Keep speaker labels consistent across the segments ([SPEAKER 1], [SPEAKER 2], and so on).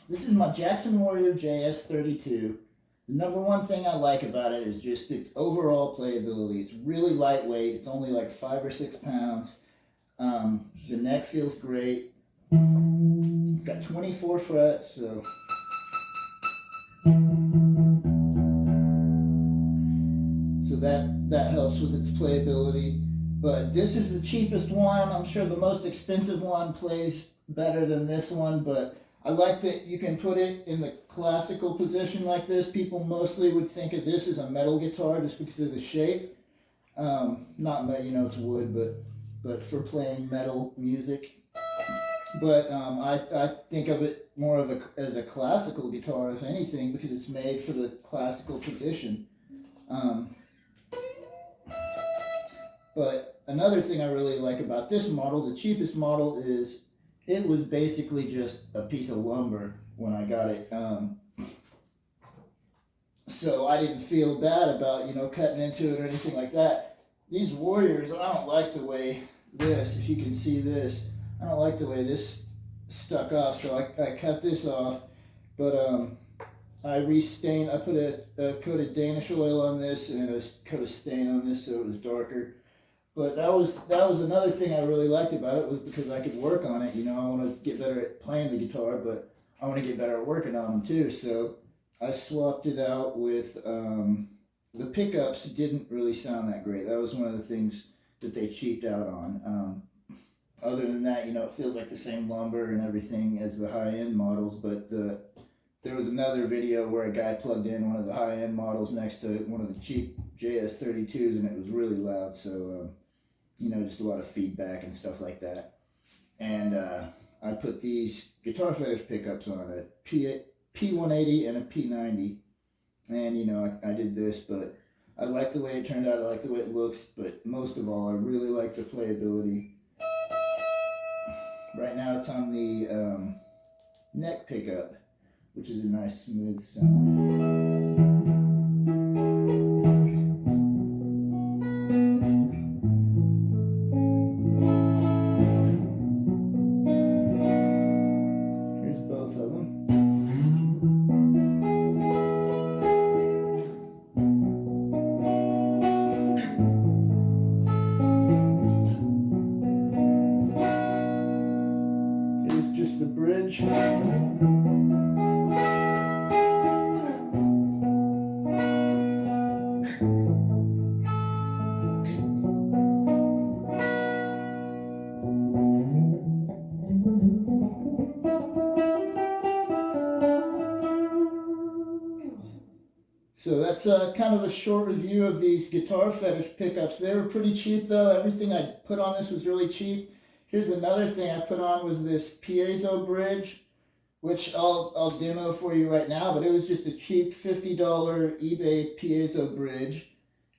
[SPEAKER 1] This is my Jackson Warrior js32. The number one thing I like about it is just its overall playability. It's really lightweight. It's only like 5 or 6 pounds. The neck feels great. It's got 24 frets, so that helps with its playability. But this is the cheapest one. I'm sure the most expensive one plays better than this one, but I like that you can put it in the classical position like this. People mostly would think of this as a metal guitar just because of the shape. Not metal, you know, it's wood, but for playing metal music. But I think of it more of as a classical guitar, if anything, because it's made for the classical position. But another thing I really like about this model, the cheapest model, is it was basically just a piece of lumber when I got it. So I didn't feel bad about, you know, cutting into it or anything like that. These Warriors, I don't like the way this, if you can see this, I don't like the way this stuck off, so I cut this off. But I put a coat of Danish oil on this and a coat of stain on this so it was darker. But that was another thing I really liked about it, was because I could work on it. You know, I want to get better at playing the guitar, but I want to get better at working on them too. So I swapped it out with, the pickups didn't really sound that great. That was one of the things that they cheaped out on. Other than that, you know, it feels like the same lumber and everything as the high-end models, but there was another video where a guy plugged in one of the high-end models next to one of the cheap JS32s, and it was really loud, so, you know, just a lot of feedback and stuff like that. And I put these Guitarfetish pickups on a P180 and a P90, and, you know, I did this, but I like the way it turned out, I like the way it looks, but most of all, I really like the playability. Right now it's on the neck pickup, which is a nice smooth sound. Here's both of them. Here's just the bridge. So that's kind of a short review of these Guitarfetish pickups. They were pretty cheap though. Everything I put on this was really cheap. Here's another thing I put on was this piezo bridge, which I'll demo for you right now, but it was just a cheap $50 eBay piezo bridge.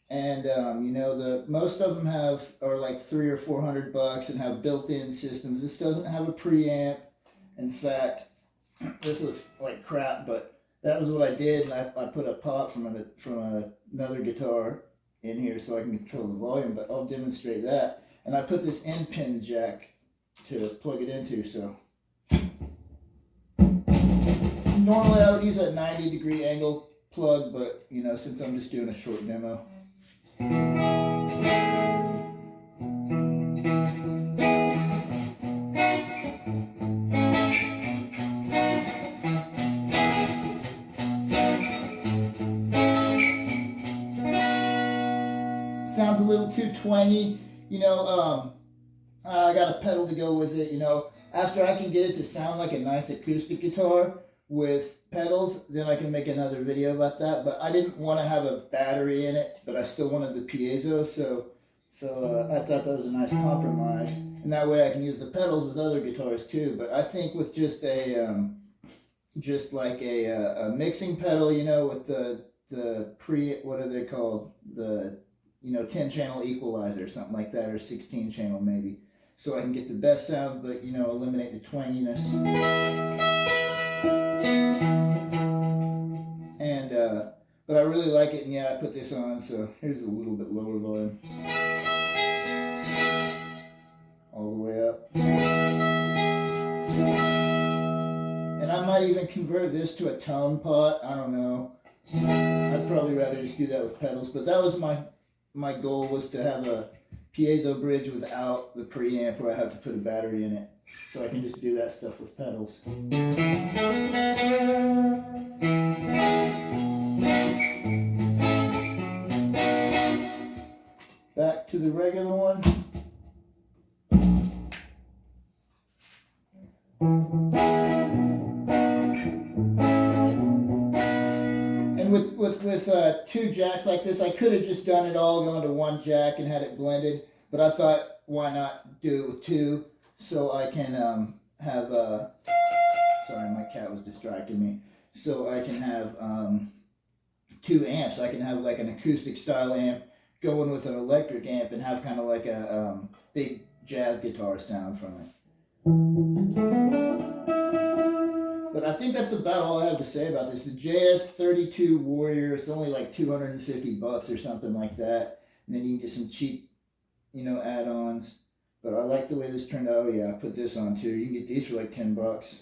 [SPEAKER 1] And you know, most of them are like $300 or $400 and have built-in systems. This doesn't have a preamp. In fact, this looks like crap, but that was what I did, and I put a pot from another guitar in here so I can control the volume, but I'll demonstrate that. And I put this end pin jack to plug it into, so. Normally I would use a 90-degree angle plug, but, you know, since I'm just doing a short demo. Sounds a little too twangy, you know. I got a pedal to go with it, you know. After I can get it to sound like a nice acoustic guitar with pedals, then I can make another video about that. But I didn't want to have a battery in it, but I still wanted the piezo, so I thought that was a nice compromise. And that way I can use the pedals with other guitars too. But I think with just like a mixing pedal, you know, with what are they called? You know, 10-channel equalizer, something like that, or 16-channel maybe. So I can get the best sound, but, you know, eliminate the twanginess. And, but I really like it, and yeah, I put this on, so here's a little bit lower volume. All the way up. might even convert this to a tone pot. I don't know. I'd probably rather just do that with pedals. But that was my goal, was to have a piezo bridge without the preamp where I have to put a battery in it. So I can just do that stuff with pedals. Back to the regular one. And with two jacks like this, I could have just done it all going to one jack and had it blended, but I thought, why not do it with two, so I can have sorry, my cat was distracting me. So I can have two amps. I can have like an acoustic style amp going with an electric amp and have kind of like a big jazz guitar sound from it. But I think that's about all I have to say about this. The js32 Warrior, it's only like $250 or something like that. And then you can get some cheap, you know, add-ons. But I like the way this turned out. Oh yeah, I put this on too. You can get these for like $10.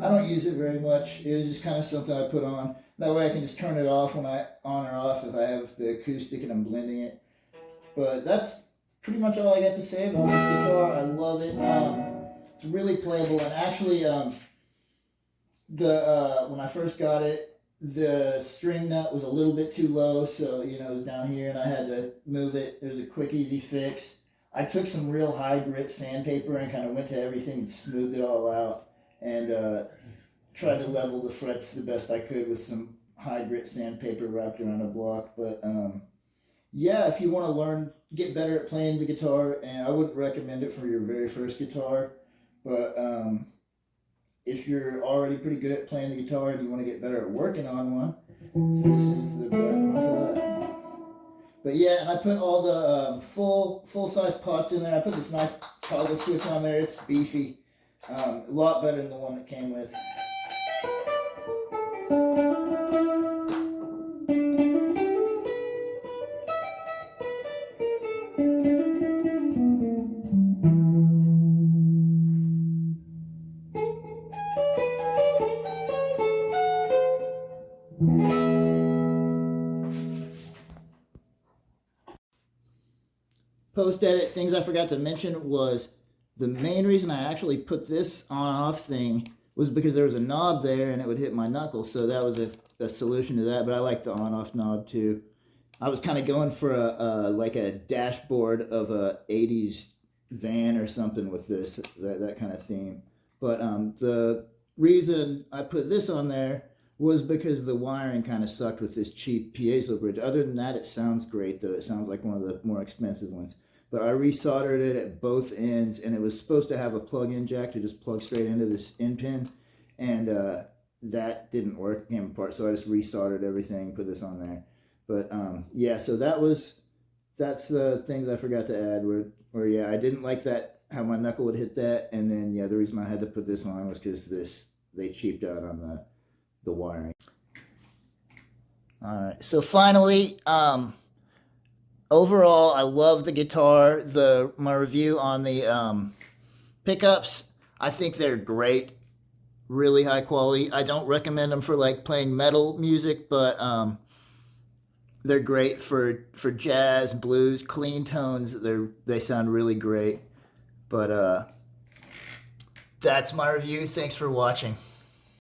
[SPEAKER 1] I don't use it very much. It was just kind of something I put on. That way I can just turn it off when on or off if I have the acoustic and I'm blending it. But that's pretty much all I got to say about this guitar. I love it. It's really playable, and actually when I first got it, the string nut was a little bit too low, so you know, it was down here and I had to move it. It was a quick, easy fix. I took some real high grit sandpaper and kind of went to everything and smoothed it all out, and tried to level the frets the best I could with some high grit sandpaper wrapped around a block. But yeah, if you want to get better at playing the guitar, and I wouldn't recommend it for your very first guitar, but if you're already pretty good at playing the guitar and you want to get better at working on one, this is the right one for that. But yeah, and I put all the full-size pots in there. I put this nice toggle switch on there. It's beefy. A lot better than the one that came with. Post-edit things I forgot to mention was the main reason I actually put this on-off thing was because there was a knob there and it would hit my knuckles, so that was a solution to that. But I like the on-off knob too. I was kind of going for like a dashboard of a 80s van or something with this, that kind of theme. But the reason I put this on there was because the wiring kind of sucked with this cheap piezo bridge. Other than that, it sounds great, though. It sounds like one of the more expensive ones. But I resoldered it at both ends, and it was supposed to have a plug-in jack to just plug straight into this in pin, and that didn't work, it came apart, so I just resoldered everything, put this on there. But yeah, so that's the things I forgot to add, where yeah, I didn't like that, how my knuckle would hit that, and then yeah, the reason I had to put this on was because they cheaped out on the wiring. All right, so finally, overall, I love the guitar. My review on the pickups, I think they're great, really high quality. I don't recommend them for like playing metal music, but they're great for jazz, blues, clean tones. They sound really great. But that's my review. Thanks for watching.